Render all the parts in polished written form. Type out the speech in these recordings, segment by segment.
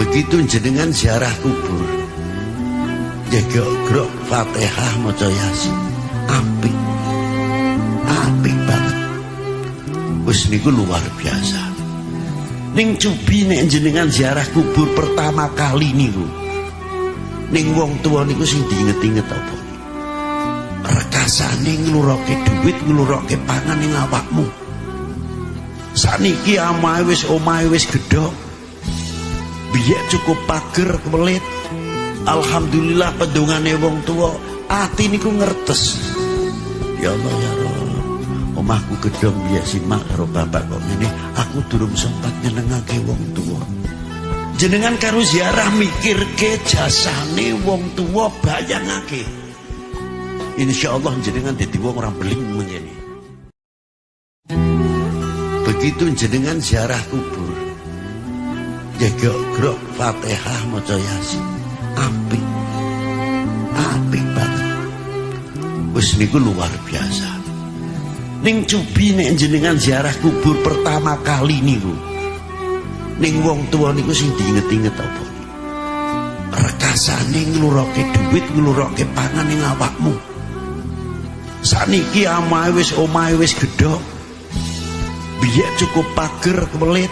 Begitu jenengan ziarah kubur, jegok-grok Fatihah maca Yasin, apik banget. Wis niku luar biasa. Ning Cubi nek jenengan ziarah kubur pertama kali niku, ning wong tua niku sing diinget-inget apa? Rekasane ngluroke duit, ngluroke pangan ning awakmu. Saniki omahe wis gedhok. Biyak cukup pager kemelit. Alhamdulillah pedungane wong tua, ati niku ngertes. Ya Allah ya Rabb, omahku gedhong biyak simak karo bapak kok ngene, aku durung sempat nyenengake wong tua. Jenengan karo ziarah mikirke jasane wong tua, bayangake. Insyaallah jenengan dadi wong ora beling ngene. Begitu jenengan ziarah kubur, jegok-grok Fatihah maca Yasin, apik banget. Wis niku luar biasa. Ning Cubi nek jenengan ziarah kubur pertama kali niku, ning wong tua niku sing diinget-inget apa? Rekasane ngluroke duit, ngluroke pangan ning awakmu. Saniki omahe wis gedhok. Biyak cukup pager kemelit.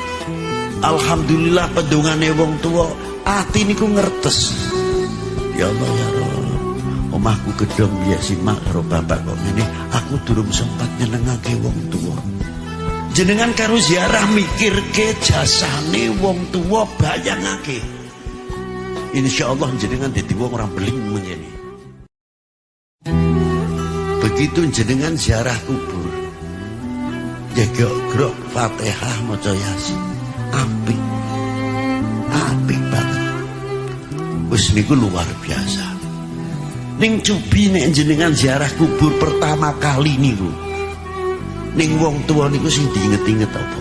Alhamdulillah pedungane wong tua, ati niku ngertes. Ya Allah ya Rabb, omahku gedhong biyak simak karo bapak kok ngene, aku durung sempat nyenengake wong tua. Jenengan karo ziarah mikirke jasane wong tua, bayangake. Insyaallah jenengan dadi wong ora beling ngene. Begitu jenengan ziarah kubur, jegok-grok Fatihah maca Yasin, apik banget. Wis niku luar biasa. Ning Cubi nek jenengan ziarah kubur pertama kali niku, ning wong tua niku sing diinget-inget apa?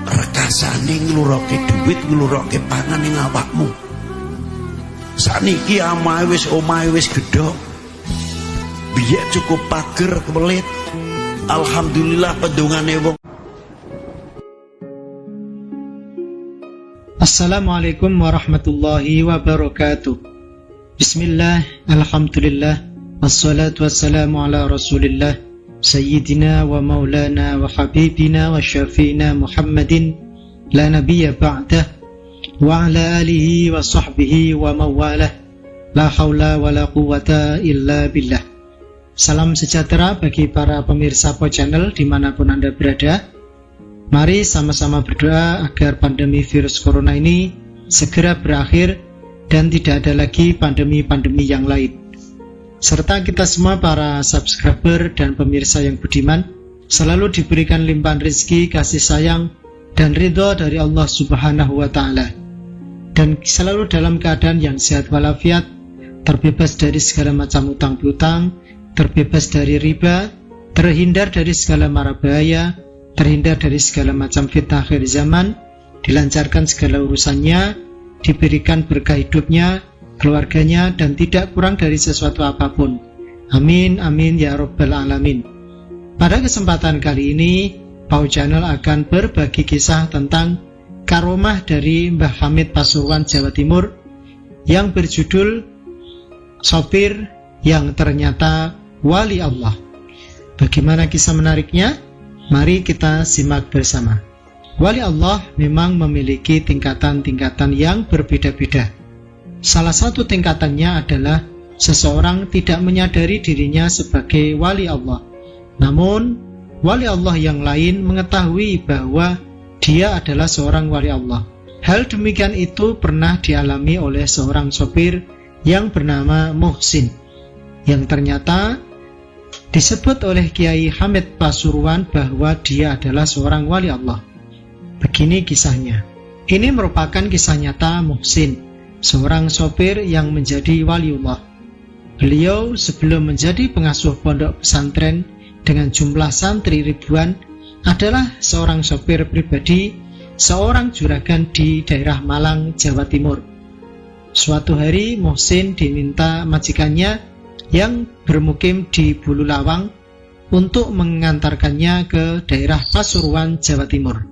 Rekasane ngluroke duit, ngluroke pangan ning awakmu. Saniki omahe wis gedhok. Biyak cukup pager kemelit. Alhamdulillah pedungane wong. Assalamualaikum warahmatullahi wabarakatuh. Bismillah, alhamdulillah, wassalatu wassalamu ala rasulillah, sayyidina wa maulana wa habibina wa syafi'ina Muhammadin la nabiyya ba'dah, wa ala alihi wa sahbihi wa mawalah, la hawla wa la quwata illa billah. Salam sejahtera bagi para pemirsa Po Channel dimanapun Anda berada. Mari sama-sama berdoa agar pandemi virus corona ini segera berakhir dan tidak ada lagi pandemi-pandemi yang lain. Serta kita semua para subscriber dan pemirsa yang budiman selalu diberikan limpahan rezeki, kasih sayang, dan ridho dari Allah Subhanahu wa Ta'ala, dan selalu dalam keadaan yang sehat walafiat, terbebas dari segala macam utang piutang, terbebas dari riba, terhindar dari segala mara bahaya, terhindar dari segala macam fitnah akhir zaman, dilancarkan segala urusannya, diberikan berkah hidupnya, keluarganya, dan tidak kurang dari sesuatu apapun. Amin, amin, ya Rabbal Alamin. Pada kesempatan kali ini, Pau Channel akan berbagi kisah tentang karomah dari Mbah Hamid Pasuruan, Jawa Timur, yang berjudul Sopir yang ternyata Wali Allah. Bagaimana kisah menariknya? Mari kita simak bersama. Wali Allah memang memiliki tingkatan-tingkatan yang berbeda-beda. Salah satu tingkatannya adalah seseorang tidak menyadari dirinya sebagai wali Allah. Namun, wali Allah yang lain mengetahui bahwa dia adalah seorang wali Allah. Hal demikian itu pernah dialami oleh seorang sopir yang bernama Muhsin, yang ternyata disebut oleh Kiai Hamid Pasuruan bahwa dia adalah seorang wali Allah. Begini kisahnya. Ini merupakan kisah nyata Muhsin, seorang sopir yang menjadi waliullah. Beliau sebelum menjadi pengasuh pondok pesantren dengan jumlah santri ribuan adalah seorang sopir pribadi, seorang juragan di daerah Malang, Jawa Timur. Suatu hari Muhsin diminta majikannya yang bermukim di Bulu Lawang untuk mengantarkannya ke daerah Pasuruan, Jawa Timur.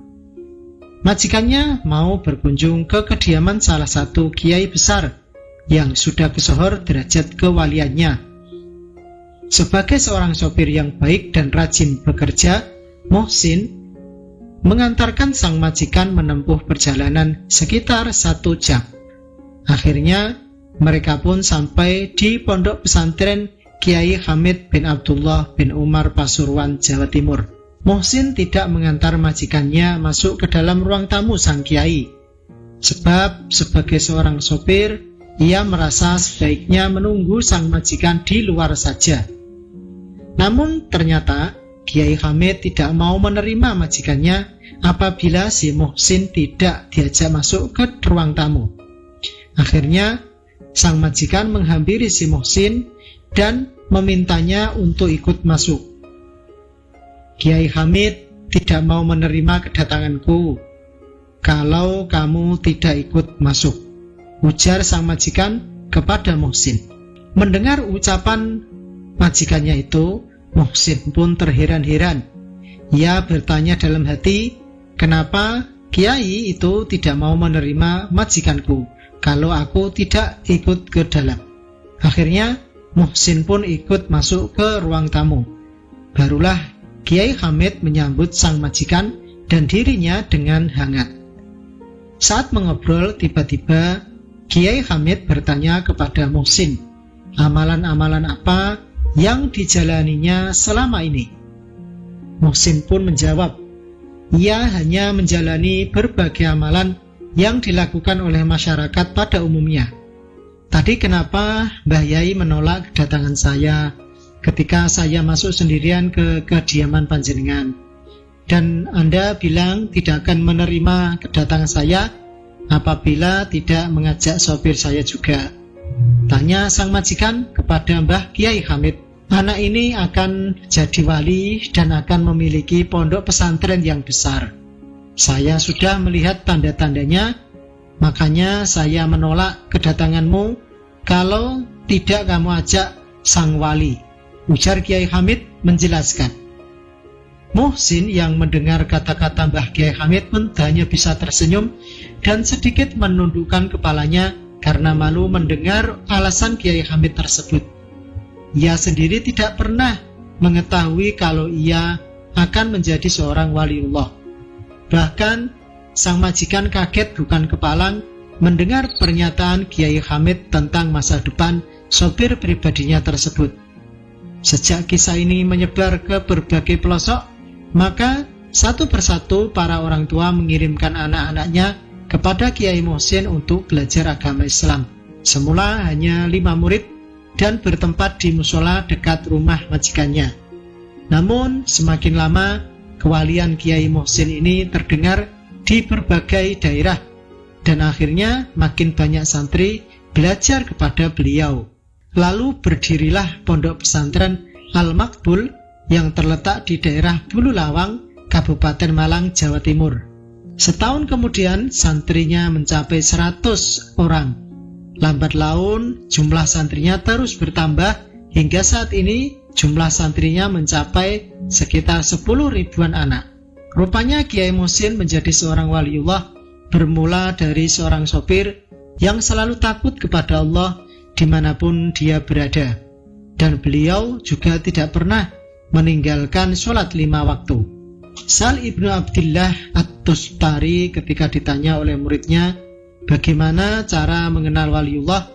Majikannya mau berkunjung ke kediaman salah satu kiai besar yang sudah kesohor derajat kewaliannya. Sebagai seorang sopir yang baik dan rajin bekerja, Muhsin mengantarkan sang majikan menempuh perjalanan sekitar 1 jam. Akhirnya mereka pun sampai di pondok pesantren Kiai Hamid bin Abdullah bin Umar Pasuruan, Jawa Timur. Muhsin tidak mengantar majikannya masuk ke dalam ruang tamu sang kiai, sebab sebagai seorang sopir, ia merasa sebaiknya menunggu sang majikan di luar saja. Namun ternyata Kiai Hamid tidak mau menerima majikannya apabila si Muhsin tidak diajak masuk ke ruang tamu. Akhirnya sang majikan menghampiri si Muhsin dan memintanya untuk ikut masuk. Kiai Hamid tidak mau menerima kedatanganku kalau kamu tidak ikut masuk, ujar sang majikan kepada Muhsin. Mendengar ucapan majikannya itu, Muhsin pun terheran-heran. Ia bertanya dalam hati, kenapa kiai itu tidak mau menerima majikanku kalau aku tidak ikut ke dalam. Akhirnya Muhsin pun ikut masuk ke ruang tamu. Barulah Kiai Hamid menyambut sang majikan dan dirinya dengan hangat. Saat mengobrol, tiba-tiba Kiai Hamid bertanya kepada Muhsin, amalan-amalan apa yang dijalaninya selama ini. Muhsin pun menjawab, ia hanya menjalani berbagai amalan yang dilakukan oleh masyarakat pada umumnya. Tadi kenapa Mbah Yai menolak kedatangan saya ketika saya masuk sendirian ke kediaman panjenengan? Dan Anda bilang tidak akan menerima kedatangan saya apabila tidak mengajak sopir saya juga. Tanya sang majikan kepada Mbah Kiai Hamid. Anak ini akan jadi wali dan akan memiliki pondok pesantren yang besar. Saya sudah melihat tanda-tandanya, makanya saya menolak kedatanganmu kalau tidak kamu ajak sang wali, ujar Kiai Hamid menjelaskan. Muhsin yang mendengar kata-kata Mbah Kiai Hamid pun hanya bisa tersenyum dan sedikit menundukkan kepalanya karena malu mendengar alasan Kiai Hamid tersebut. Ia sendiri tidak pernah mengetahui kalau ia akan menjadi seorang waliullah. Bahkan sang majikan kaget bukan kepalang mendengar pernyataan Kiai Hamid tentang masa depan sopir pribadinya tersebut. Sejak kisah ini menyebar ke berbagai pelosok, maka satu persatu para orang tua mengirimkan anak-anaknya kepada Kiai Muhsin untuk belajar agama Islam. Semula hanya 5 murid dan bertempat di musola dekat rumah majikannya. Namun semakin lama kewalian Kiai Muhsin ini terdengar di berbagai daerah dan akhirnya makin banyak santri belajar kepada beliau. Lalu berdirilah pondok pesantren Al-Makbul yang terletak di daerah Bululawang, Kabupaten Malang, Jawa Timur. Setahun kemudian santrinya mencapai 100 orang. Lambat laun jumlah santrinya terus bertambah hingga saat ini jumlah santrinya mencapai sekitar 10 ribuan anak. Rupanya Kiai Muhsin menjadi seorang waliullah bermula dari seorang sopir yang selalu takut kepada Allah dimanapun dia berada. Dan beliau juga tidak pernah meninggalkan sholat 5 waktu. Sal Ibnu Abdillah At-Tustari ketika ditanya oleh muridnya bagaimana cara mengenal waliullah,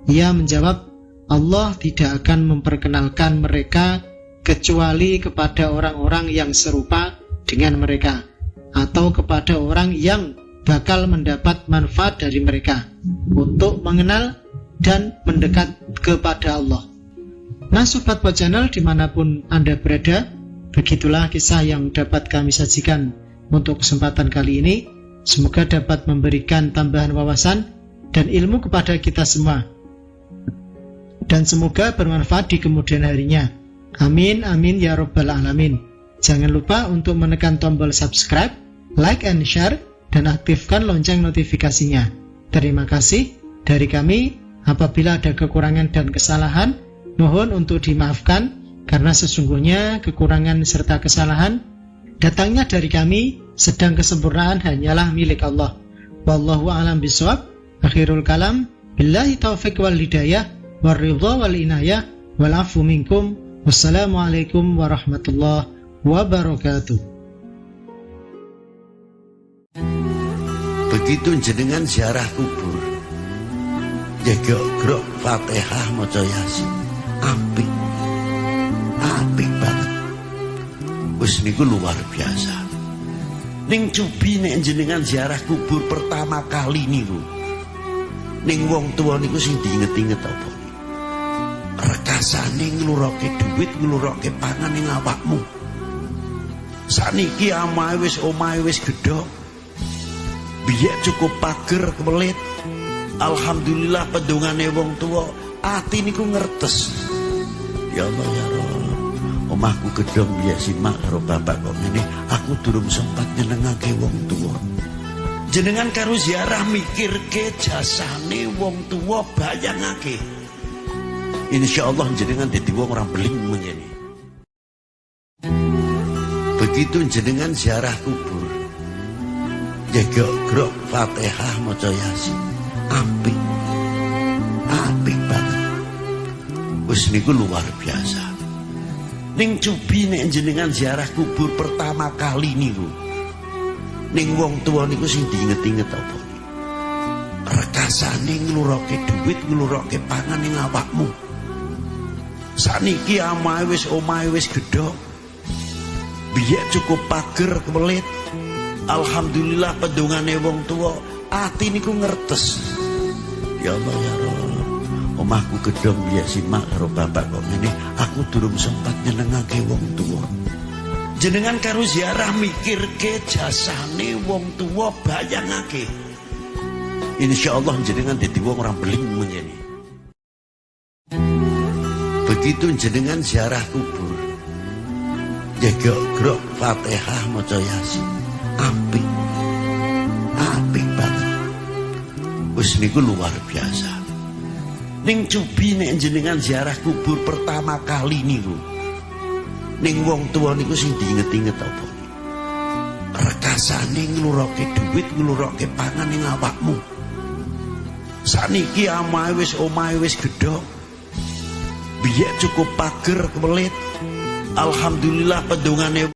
ia menjawab, Allah tidak akan memperkenalkan mereka kecuali kepada orang-orang yang serupa dengan mereka atau kepada orang yang bakal mendapat manfaat dari mereka untuk mengenal dan mendekat kepada Allah. Nah Sobat Pod Channel dimanapun Anda berada, begitulah kisah yang dapat kami sajikan untuk kesempatan kali ini. Semoga dapat memberikan tambahan wawasan dan ilmu kepada kita semua, dan semoga bermanfaat di kemudian harinya. Amin, amin ya rabbal alamin. Jangan lupa untuk menekan tombol subscribe, like and share, dan aktifkan lonceng notifikasinya. Terima kasih dari kami. Apabila ada kekurangan dan kesalahan, mohon untuk dimaafkan, karena sesungguhnya kekurangan serta kesalahan datangnya dari kami sedang kesempurnaan hanyalah milik Allah. Wallahu a'lam bishawab. Akhirul kalam, billahi taufiq wal hidayah, wal ridha wal inayah, wal afu minkum. Wassalamualaikum warahmatullahi wabarakatuh. Begitu jenengan ziarah kubur, jaga grok Fatihah maca Yasin, apik banget. Wis niku luar biasa. Ning cubi nek jenengan ziarah kubur pertama kali niku, ning wong tua niku sing diinget-inget apa? Rekasane ngluroke duit, ngluroke pangan ning awakmu. Saniki omahe wis gedhok. Biyak cukup pager kebelit. Alhamdulillah pedungane wong tua, ati niku ngertes. Ya Allah ya Rabb, omahku gedhong biyak simak karo bapak kok ngene, aku durung sempat nyenengake wong tua. Jenengan karo ziarah mikirke jasane wong tua, bayangake. Insyaallah jenengan dadi wong ora beling mengene. Begitu jenengan ziarah kubur, jaga grok Fatihah maca Yasin, apik banget. Wis niku luar biasa. Ning cubi nek jenengan ziarah kubur pertama kali niku, ning wong tua niku sing diinget-inget apa? Rekasane ngluroke duit, ngluroke pangan ning awakmu. Saniki omahe wis gedhok. Biyak cukup pager kebelit. Alhamdulillah pedungane wong tua, ati niku ngertes. Ya Allah ya Rabb, omahku gedhong biyak simak karo bapak kok ngene, aku durung sempat nyenengake wong tua. Jenengan karo ziarah mikirke jasane wong tua, bayangake. Insyaallah jenengan dadi wong ora beling mengene. Begitu jenengan ziarah kubur, jaga grok Fatihah maca Yasin, apik banget. Wis niku luar biasa. Ning cubi nek jenengan ziarah kubur pertama kali niku, ning wong tua niku sing diinget-inget apa? Rekasane ngluroke duit, ngluroke pangan ning awakmu. Saniki omahe wis gedhok. Biyak cukup pager kebelit. Alhamdulillah pedungane